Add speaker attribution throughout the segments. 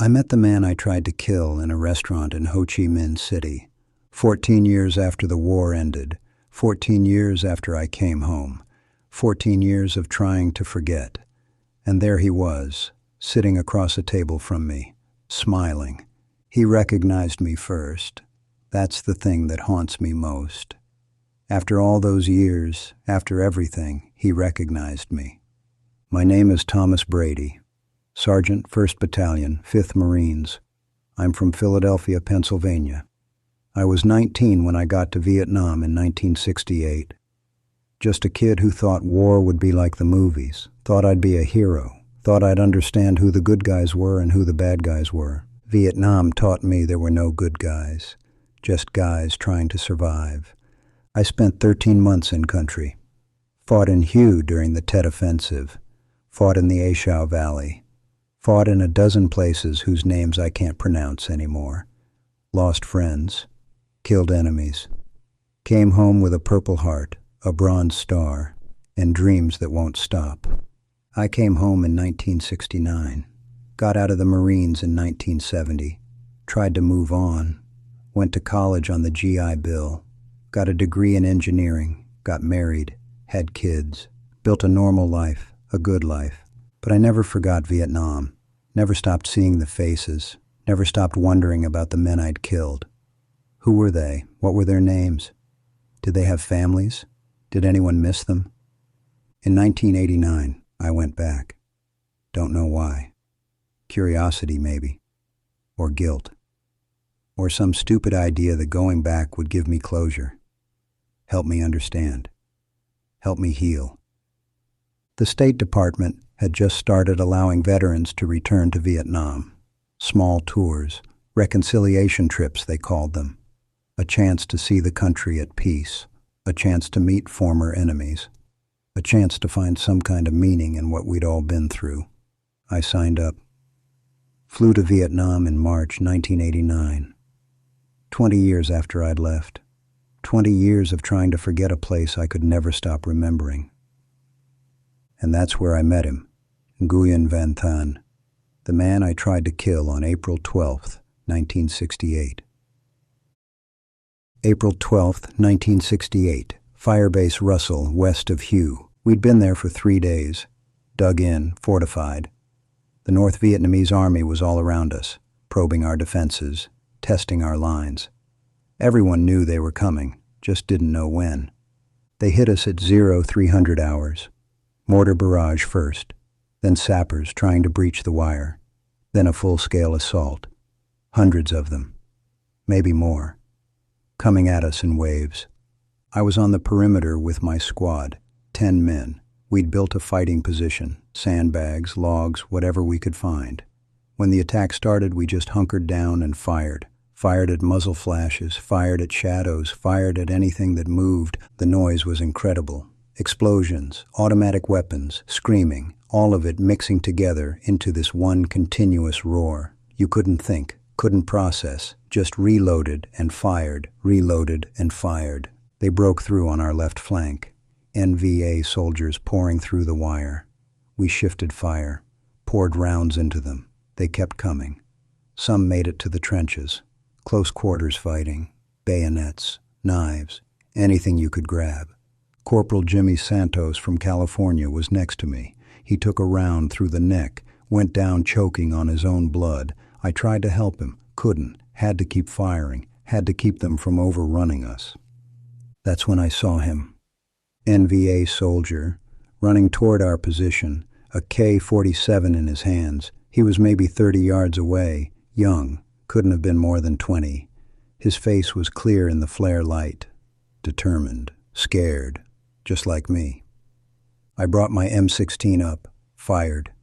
Speaker 1: I met the man I tried to kill in a restaurant in Ho Chi Minh City, 14 years after the war ended, 14 years after I came home, 14 years of trying to forget. And there he was, sitting across a table from me, smiling. He recognized me first. That's the thing that haunts me most. After all those years, after everything, he recognized me. My name is Thomas Brady, Sergeant, 1st Battalion, 5th Marines. I'm from Philadelphia, Pennsylvania. I was 19 when I got to Vietnam in 1968. Just a kid who thought war would be like the movies, thought I'd be a hero, thought I'd understand who the good guys were and who the bad guys were. Vietnam taught me there were no good guys, just guys trying to survive. I spent 13 months in country, fought in Hue during the Tet Offensive, fought in the A Shau Valley, fought in a dozen places whose names I can't pronounce anymore, lost friends, killed enemies, came home with a Purple Heart, a Bronze Star, and dreams that won't stop. I came home in 1969, got out of the Marines in 1970, tried to move on, went to college on the GI Bill, got a degree in engineering, got married, had kids, built a normal life, a good life. But I never forgot Vietnam, never stopped seeing the faces, never stopped wondering about the men I'd killed. Who were they? What were their names? Did they have families? Did anyone miss them? In 1989, I went back. Don't know why. Curiosity, maybe. Or guilt. Or some stupid idea that going back would give me closure. Help me understand. Help me heal. The State Department had just started allowing veterans to return to Vietnam. Small tours, reconciliation trips they called them. A chance to see the country at peace, a chance to meet former enemies, a chance to find some kind of meaning in what we'd all been through. I signed up. Flew to Vietnam in March 1989. 20 years after I'd left. 20 years of trying to forget a place I could never stop remembering. And that's where I met him, Nguyen Van Thanh, the man I tried to kill on April 12th, 1968. April 12th, 1968, Firebase Russell, west of Hue. We'd been there for 3 days, dug in, fortified. The North Vietnamese army was all around us, probing our defenses, testing our lines. Everyone knew they were coming, just didn't know when. They hit us at 0300 hours. Mortar barrage first, then sappers trying to breach the wire, then a full-scale assault. Hundreds of them, maybe more, coming at us in waves. I was on the perimeter with my squad, 10 men. We'd built a fighting position, sandbags, logs, whatever we could find. When the attack started, we just hunkered down and fired. Fired at muzzle flashes, fired at shadows, fired at anything that moved. The noise was incredible. Explosions, automatic weapons, screaming, all of it mixing together into this one continuous roar. You couldn't think, couldn't process, just reloaded and fired, reloaded and fired. They broke through on our left flank. NVA soldiers pouring through the wire. We shifted fire, poured rounds into them. They kept coming. Some made it to the trenches. Close quarters fighting, bayonets, knives, anything you could grab. Corporal Jimmy Santos from California was next to me. He took a round through the neck, went down choking on his own blood. I tried to help him, couldn't, had to keep firing, had to keep them from overrunning us. That's when I saw him. NVA soldier, running toward our position, a K-47 in his hands. He was maybe 30 yards away, young, couldn't have been more than 20. His face was clear in the flare light, determined, scared, just like me. I brought my M16 up, fired.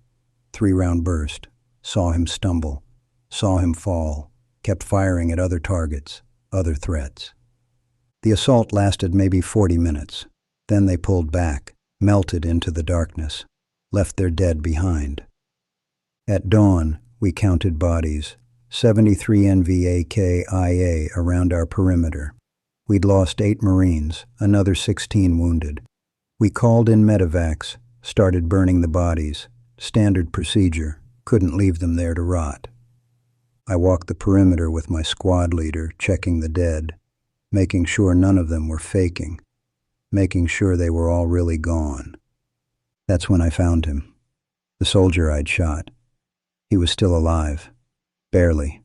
Speaker 1: 3-round burst, saw him stumble, saw him fall, kept firing at other targets, other threats. The assault lasted maybe 40 minutes. Then they pulled back, melted into the darkness, left their dead behind. At dawn, we counted bodies, 73 NVA-KIA around our perimeter. We'd lost 8 Marines, another 16 wounded. We called in medevacs, started burning the bodies. Standard procedure, couldn't leave them there to rot. I walked the perimeter with my squad leader, checking the dead, making sure none of them were faking, making sure they were all really gone. That's when I found him, the soldier I'd shot. He was still alive, barely.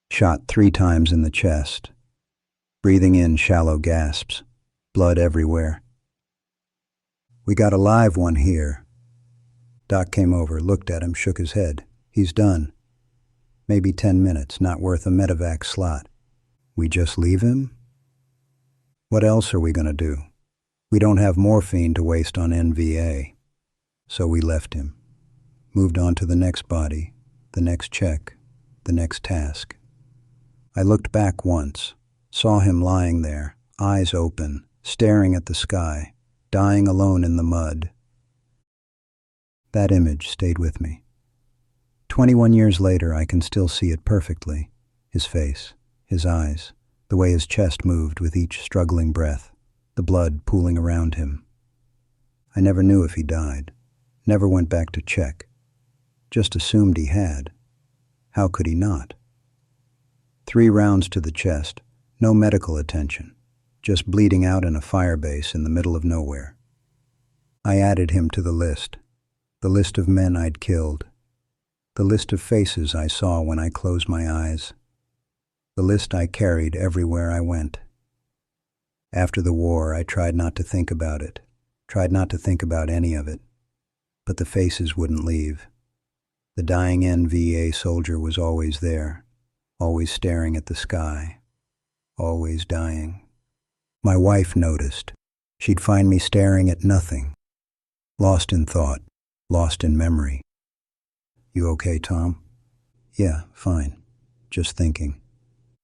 Speaker 1: Shot 3 times in the chest, breathing in shallow gasps, blood everywhere. "We got a live one here." Doc came over, looked at him, shook his head. "He's done. Maybe 10 minutes, not worth a medevac slot." "We just leave him? What else are we going to do? We don't have morphine to waste on NVA." So we left him, moved on to the next body, the next check, the next task. I looked back once, saw him lying there, eyes open, staring at the sky, dying alone in the mud. That image stayed with me. 21 years later, I can still see it perfectly. His face, his eyes, the way his chest moved with each struggling breath, the blood pooling around him. I never knew if he died, never went back to check. Just assumed he had. How could he not? 3 rounds to the chest, no medical attention, just bleeding out in a firebase in the middle of nowhere. I added him to the list of men I'd killed, the list of faces I saw when I closed my eyes, the list I carried everywhere I went. After the war, I tried not to think about it, tried not to think about any of it, but the faces wouldn't leave. The dying NVA soldier was always there, always staring at the sky, always dying. My wife noticed. She'd find me staring at nothing, lost in thought, lost in memory. "You okay, Tom?" "Yeah, fine. Just thinking."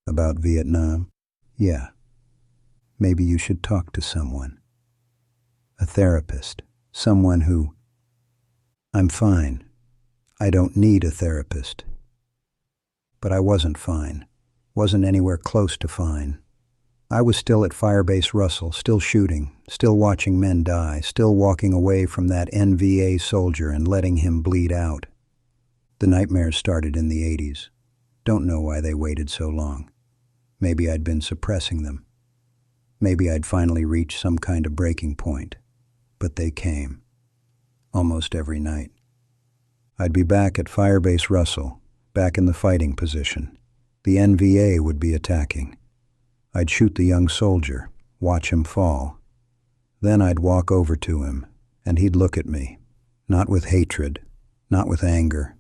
Speaker 1: "About Vietnam?" "Yeah. Maybe you should talk to someone. A therapist, someone who..." "I'm fine. I don't need a therapist." But I wasn't fine, wasn't anywhere close to fine. I was still at Firebase Russell, still shooting, still watching men die, still walking away from that NVA soldier and letting him bleed out. The nightmares started in the 80s. Don't know why they waited so long. Maybe I'd been suppressing them. Maybe I'd finally reached some kind of breaking point. But they came. Almost every night. I'd be back at Firebase Russell, back in the fighting position. The NVA would be attacking. I'd shoot the young soldier, watch him fall. Then I'd walk over to him, and he'd look at me, not with hatred, not with anger,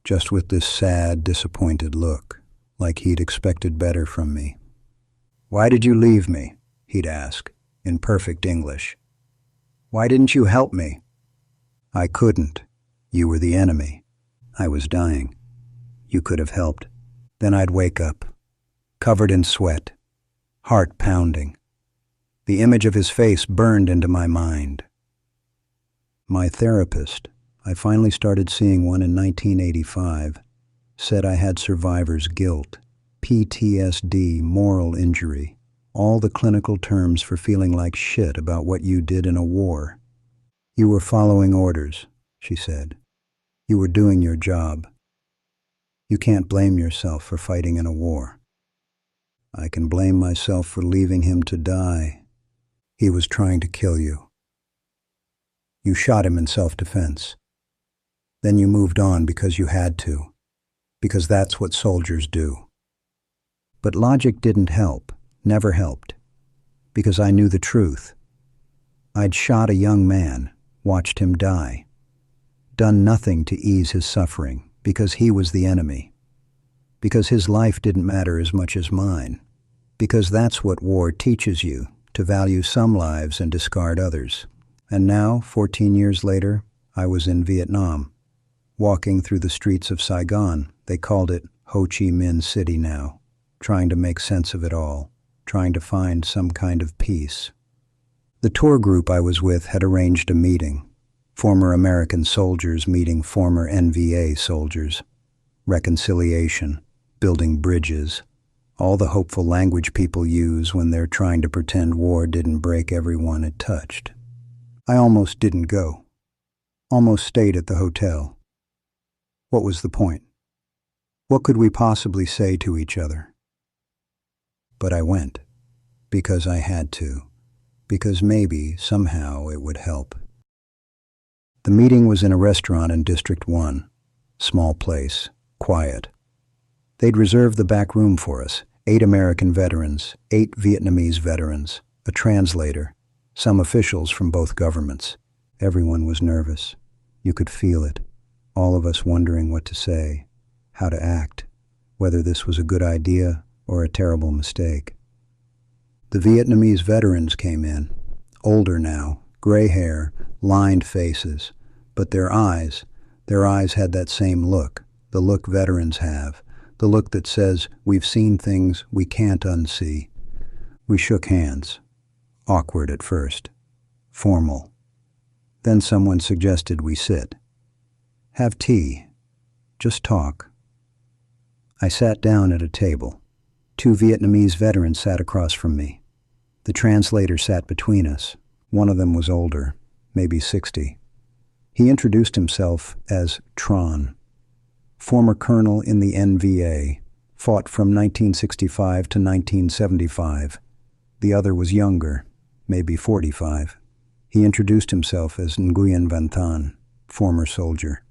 Speaker 1: just with this sad, disappointed look, like he'd expected better from me. "Why did you leave me?" he'd ask, in perfect English. "Why didn't you help me?" "I couldn't. You were the enemy. I was dying. You could have helped." Then I'd wake up, covered in sweat, heart pounding. The image of his face burned into my mind. My therapist, I finally started seeing one in 1985, said I had survivor's guilt, PTSD, moral injury, all the clinical terms for feeling like shit about what you did in a war. "You were following orders," she said. "You were doing your job. You can't blame yourself for fighting in a war." "I can blame myself for leaving him to die. He was trying to kill you. You shot him in self-defense. Then you moved on because you had to, because that's what soldiers do." But logic didn't help, never helped, because I knew the truth. I'd shot a young man, watched him die, done nothing to ease his suffering, because he was the enemy, because his life didn't matter as much as mine, because that's what war teaches you, to value some lives and discard others. And now, 14 years later, I was in Vietnam, walking through the streets of Saigon. They called it Ho Chi Minh City now, trying to make sense of it all, trying to find some kind of peace. The tour group I was with had arranged a meeting. Former American soldiers meeting former NVA soldiers. Reconciliation, building bridges, all the hopeful language people use when they're trying to pretend war didn't break everyone it touched. I almost didn't go. Almost stayed at the hotel. What was the point? What could we possibly say to each other? But I went, because I had to, because maybe, somehow, it would help. The meeting was in a restaurant in District 1, small place, quiet. They'd reserved the back room for us, 8 American veterans, 8 Vietnamese veterans, a translator, some officials from both governments. Everyone was nervous. You could feel it, all of us wondering what to say, how to act, whether this was a good idea or a terrible mistake. The Vietnamese veterans came in, older now, gray hair, lined faces, but their eyes had that same look, the look veterans have, the look that says, we've seen things we can't unsee. We shook hands, awkward at first, formal. Then someone suggested we sit. Have tea. Just talk. I sat down at a table. 2 Vietnamese veterans sat across from me. The translator sat between us. One of them was older, maybe 60. He introduced himself as Tron, former colonel in the NVA, fought from 1965 to 1975. The other was younger, maybe 45. He introduced himself as Nguyen Van Than, former soldier,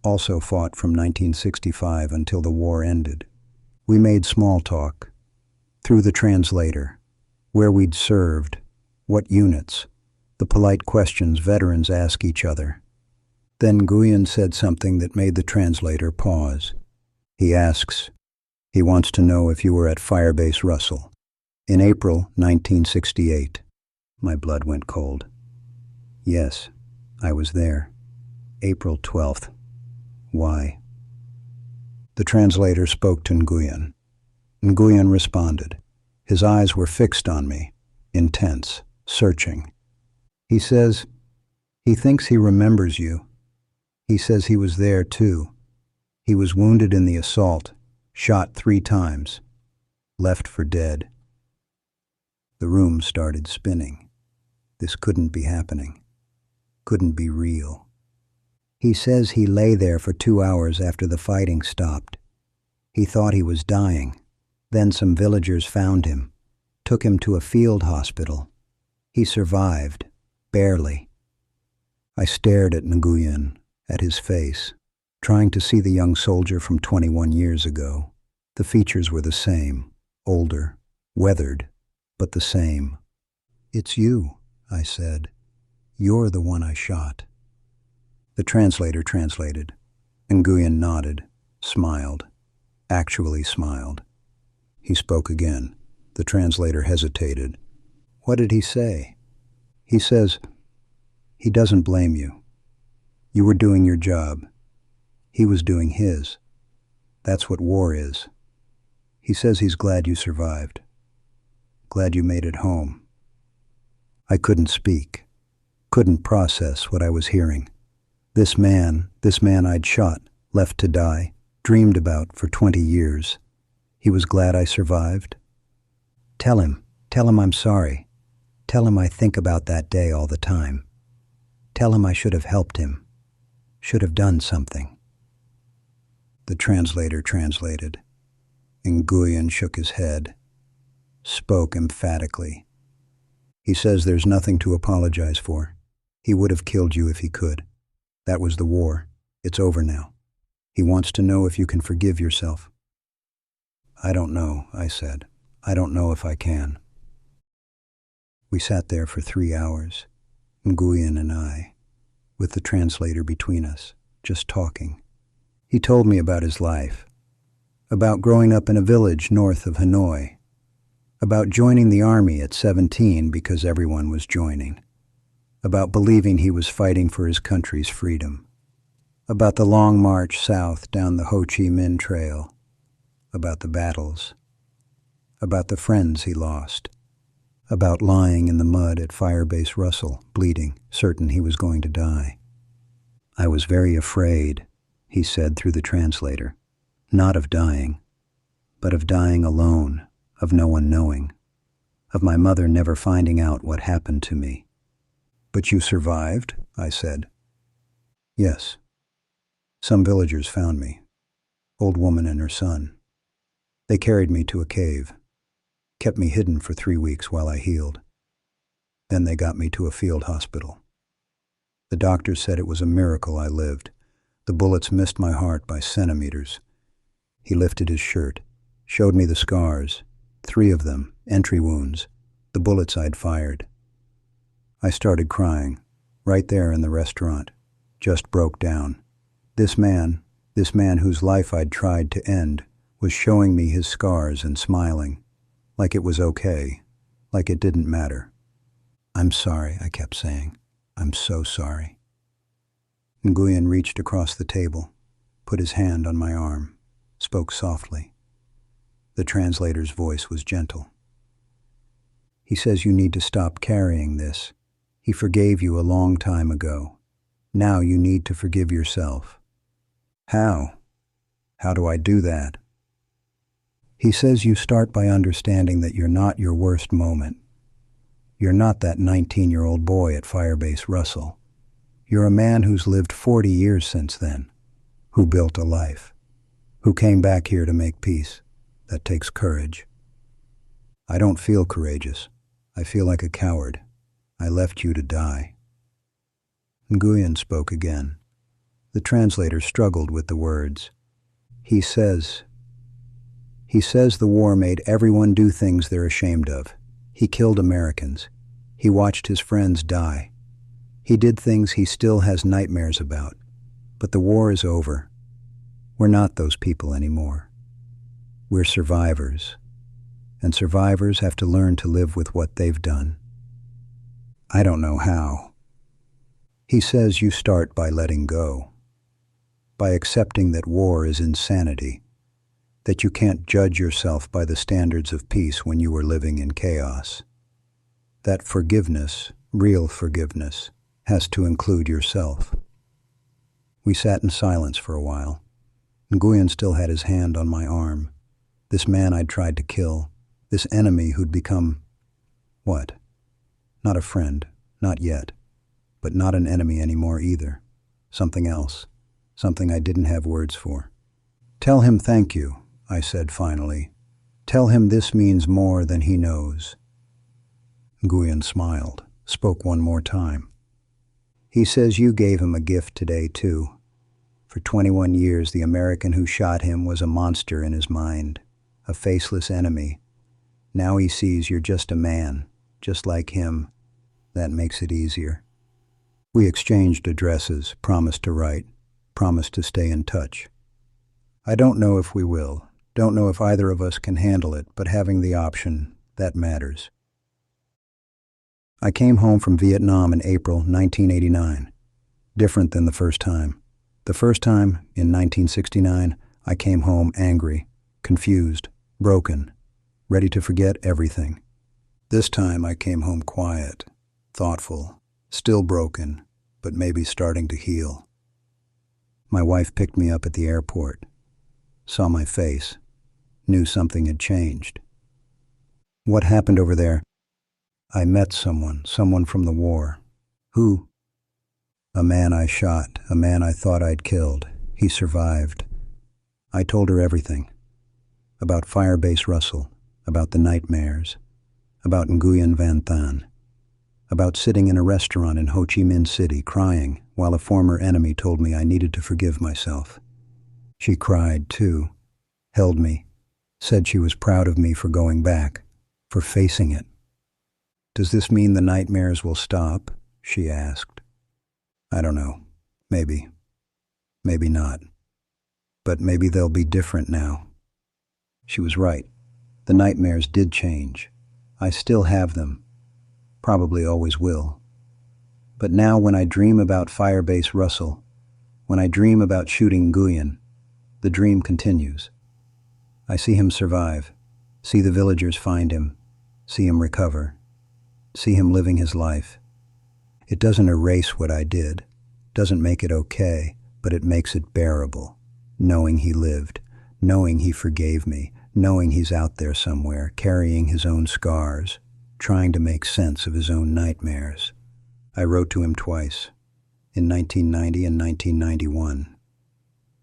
Speaker 1: also fought from 1965 until the war ended. We made small talk, through the translator, where we'd served, what units, the polite questions veterans ask each other. Then Nguyen said something that made the translator pause. He wants to know if you were at Firebase Russell. In April 1968. My blood went cold. Yes, I was there. April 12th. Why? The translator spoke to Nguyen. Nguyen responded. His eyes were fixed on me, intense, searching. He says, he thinks he remembers you. He says he was there too. He was wounded in the assault, shot 3 times, left for dead. The room started spinning. This couldn't be happening. Couldn't be real. He says he lay there for 2 hours after the fighting stopped. He thought he was dying. Then some villagers found him, took him to a field hospital. He survived, barely. I stared at Nguyen, at his face, trying to see the young soldier from 21 years ago. The features were the same, older, weathered, but the same. It's you, I said. You're the one I shot. The translator translated. Nguyen nodded, smiled, actually smiled. He spoke again. The translator hesitated. What did he say? He says, he doesn't blame you. You were doing your job. He was doing his. That's what war is. He says he's glad you survived. Glad you made it home. I couldn't speak, couldn't process what I was hearing. This man I'd shot, left to die, dreamed about for 20 years. He was glad I survived. Tell him I'm sorry. Tell him I think about that day all the time. Tell him I should have helped him. Should have done something. The translator translated. Nguyen shook his head, spoke emphatically. He says there's nothing to apologize for. He would have killed you if he could. That was the war. It's over now. He wants to know if you can forgive yourself. I don't know, I said. I don't know if I can. We sat there for 3 hours, Nguyen and I, with the translator between us, just talking. He told me about his life, about growing up in a village north of Hanoi, about joining the army at 17 because everyone was joining, about believing he was fighting for his country's freedom, about the long march south down the Ho Chi Minh Trail, about the battles, about the friends he lost, about lying in the mud at Firebase Russell, bleeding, certain he was going to die. I was very afraid, he said through the translator, not of dying, but of dying alone, of no one knowing, of my mother never finding out what happened to me. But you survived, I said. Yes. Some villagers found me. old woman and her son. They carried me to a cave, kept me hidden for 3 weeks while I healed. Then they got me to a field hospital. The doctors said it was a miracle I lived. The bullets missed my heart by centimeters. He lifted his shirt, showed me the scars, 3 of them, entry wounds, the bullets I'd fired. I started crying, right there in the restaurant, just broke down. This man whose life I'd tried to end, was showing me his scars and smiling, like it was okay, like it didn't matter. "I'm sorry," I kept saying. "I'm so sorry." Nguyen reached across the table, put his hand on my arm, spoke softly. The translator's voice was gentle. He says you need to stop carrying this. He forgave you a long time ago. Now you need to forgive yourself. How? How do I do that? He says you start by understanding that you're not your worst moment. You're not that 19-year-old boy at Firebase Russell. You're a man who's lived 40 years since then, who built a life, who came back here to make peace. That takes courage. I don't feel courageous. I feel like a coward. I left you to die. Nguyen spoke again. The translator struggled with the words. He says the war made everyone do things they're ashamed of. He killed Americans. He watched his friends die. He did things he still has nightmares about. But the war is over. We're not those people anymore. We're survivors. And survivors have to learn to live with what they've done. I don't know how. He says you start by letting go, by accepting that war is insanity, that you can't judge yourself by the standards of peace when you were living in chaos. That forgiveness, real forgiveness, has to include yourself. We sat in silence for a while. Nguyen still had his hand on my arm. This man I'd tried to kill, this enemy who'd become, what? Not a friend, not yet, but not an enemy anymore either. Something else, something I didn't have words for. "Tell him thank you," I said finally. "Tell him this means more than he knows." Nguyen smiled, spoke one more time. He says you gave him a gift today, too. For 21 years, the American who shot him was a monster in his mind, a faceless enemy. Now he sees you're just a man, just like him. That makes it easier. We exchanged addresses, promised to write, promised to stay in touch. I don't know if we will, don't know if either of us can handle it, but having the option, that matters. I came home from Vietnam in April 1989. Different than the first time. The first time, in 1969, I came home angry, confused, broken, ready to forget everything. This time I came home quiet, thoughtful, still broken, but maybe starting to heal. My wife picked me up at the airport, saw my face, knew something had changed. "What happened over there?" "I met someone from the war." "Who?" "A man I shot, a man I thought I'd killed. He survived." I told her everything. About Firebase Russell, about the nightmares, about Nguyen Van Than, about sitting in a restaurant in Ho Chi Minh City crying while a former enemy told me I needed to forgive myself. She cried, too, held me, said she was proud of me for going back, for facing it. "Does this mean the nightmares will stop?" she asked. I don't know. Maybe. Maybe not. But maybe they'll be different now. She was right. The nightmares did change. I still have them. Probably always will. But now when I dream about Firebase Russell, when I dream about shooting Nguyen, the dream continues. I see him survive, see the villagers find him, see him recover, see him living his life. It doesn't erase what I did, doesn't make it okay, but it makes it bearable, knowing he lived, knowing he forgave me, knowing he's out there somewhere, carrying his own scars, trying to make sense of his own nightmares. I wrote to him twice, in 1990 and 1991.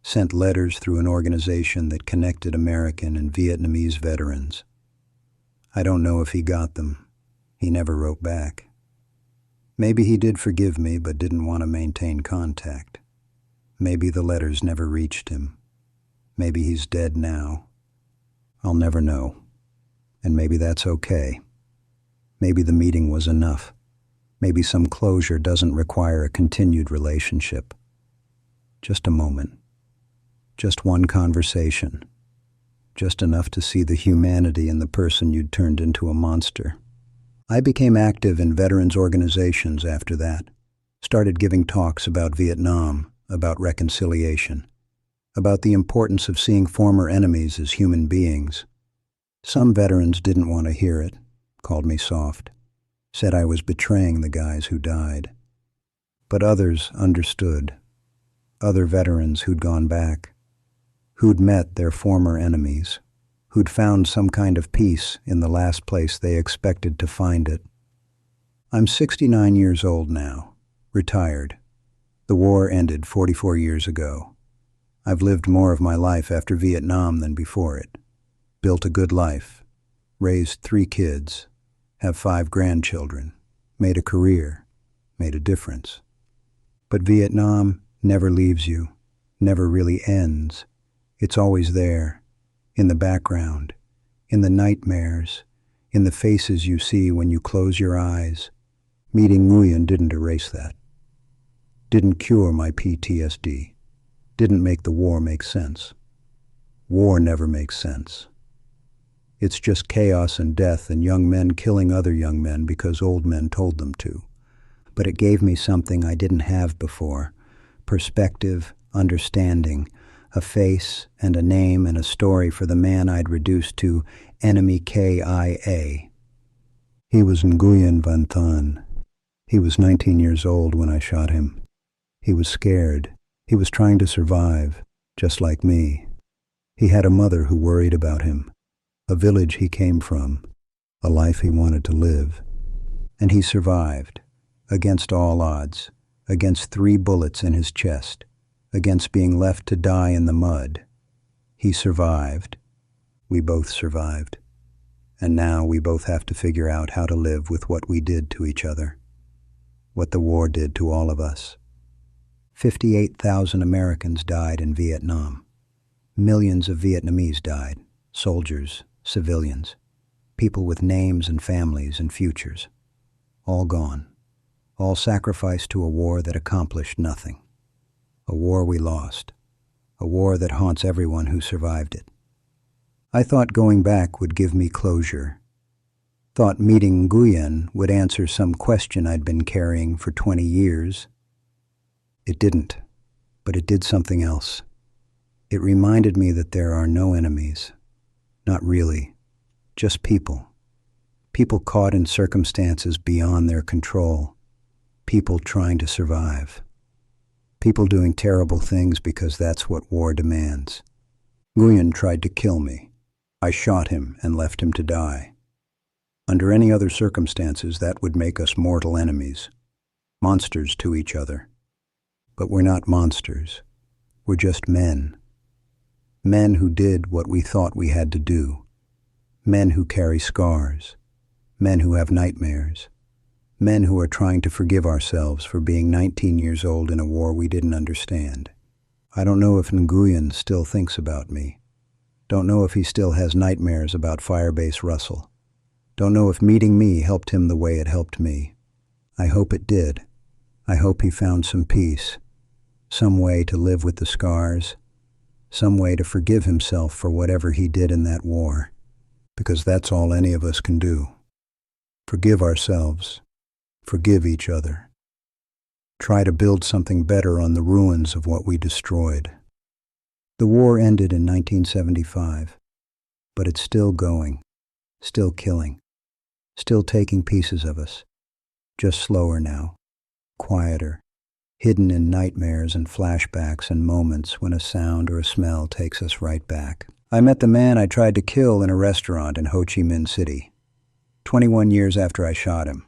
Speaker 1: sent letters through an organization that connected American and Vietnamese veterans. I don't know if he got them. He never wrote back. Maybe he did forgive me but didn't want to maintain contact. Maybe the letters never reached him. Maybe he's dead now. I'll never know. And maybe that's okay. Maybe the meeting was enough. Maybe some closure doesn't require a continued relationship. Just a moment. Just one conversation. Just enough to see the humanity in the person you'd turned into a monster. I became active in veterans organizations after that. Started giving talks about Vietnam, about reconciliation, about the importance of seeing former enemies as human beings. Some veterans didn't want to hear it, called me soft, said I was betraying the guys who died. But others understood. Other veterans who'd gone back, who'd met their former enemies, who'd found some kind of peace in the last place they expected to find it. I'm 69 years old now, retired. The war ended 44 years ago. I've lived more of my life after Vietnam than before it. Built a good life, raised 3 kids, have 5 grandchildren, made a career, made a difference. But Vietnam never leaves you, never really ends. It's always there, in the background, in the nightmares, in the faces you see when you close your eyes. Meeting Nguyen didn't erase that. Didn't cure my PTSD. Didn't make the war make sense. War never makes sense. It's just chaos and death and young men killing other young men because old men told them to. But it gave me something I didn't have before. Perspective, understanding, a face and a name and a story for the man I'd reduced to enemy KIA. He was Nguyen Van Thuan. He was 19 years old when I shot him. He was scared. He was trying to survive, just like me. He had a mother who worried about him, a village he came from, a life he wanted to live. And he survived, against all odds, against 3 bullets in his chest, against being left to die in the mud. He survived. We both survived. And now we both have to figure out how to live with what we did to each other, what the war did to all of us. 58,000 Americans died in Vietnam. Millions of Vietnamese died, soldiers, civilians, people with names and families and futures. All gone, all sacrificed to a war that accomplished nothing. A war we lost, a war that haunts everyone who survived it. I thought going back would give me closure. Thought meeting Nguyen would answer some question I'd been carrying for 20 years. It didn't, but it did something else. It reminded me that there are no enemies. Not really, just people. People caught in circumstances beyond their control. People trying to survive. People doing terrible things because that's what war demands. Nguyen tried to kill me. I shot him and left him to die. Under any other circumstances, that would make us mortal enemies, monsters to each other. But we're not monsters. We're just men. Men who did what we thought we had to do. Men who carry scars. Men who have nightmares. Men who are trying to forgive ourselves for being 19 years old in a war we didn't understand. I don't know if Nguyen still thinks about me. Don't know if he still has nightmares about Firebase Russell. Don't know if meeting me helped him the way it helped me. I hope it did. I hope he found some peace, some way to live with the scars, some way to forgive himself for whatever he did in that war, because that's all any of us can do. Forgive ourselves. Forgive each other. Try to build something better on the ruins of what we destroyed. The war ended in 1975, but it's still going, still killing, still taking pieces of us, just slower now, quieter, hidden in nightmares and flashbacks and moments when a sound or a smell takes us right back. I met the man I tried to kill in a restaurant in Ho Chi Minh City, 21 years after I shot him.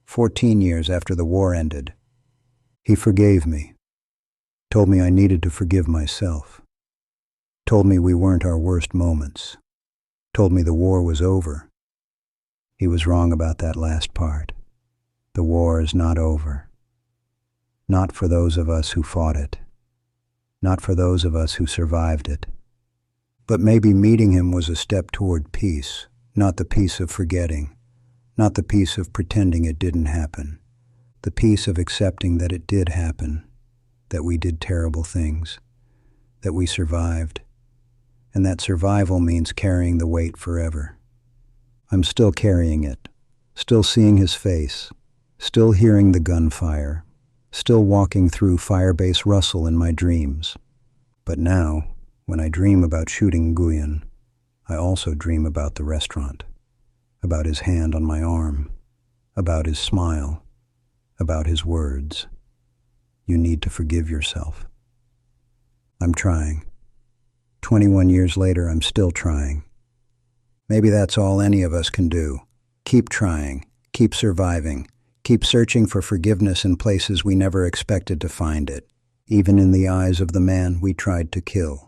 Speaker 1: 14 years after the war ended. He forgave me. Told me I needed to forgive myself. Told me we weren't our worst moments. Told me the war was over. He was wrong about that last part. The war is not over. Not for those of us who fought it. Not for those of us who survived it. But maybe meeting him was a step toward peace, not the peace of forgetting, not the peace of pretending it didn't happen, the peace of accepting that it did happen, that we did terrible things, that we survived, and that survival means carrying the weight forever. I'm still carrying it, still seeing his face, still hearing the gunfire, still walking through Firebase Russell in my dreams. But now, when I dream about shooting Nguyen, I also dream about the restaurant, about his hand on my arm, about his smile, about his words. You need to forgive yourself. I'm trying. 21 years later, I'm still trying. Maybe that's all any of us can do. Keep trying, keep surviving, keep searching for forgiveness in places we never expected to find it, even in the eyes of the man we tried to kill.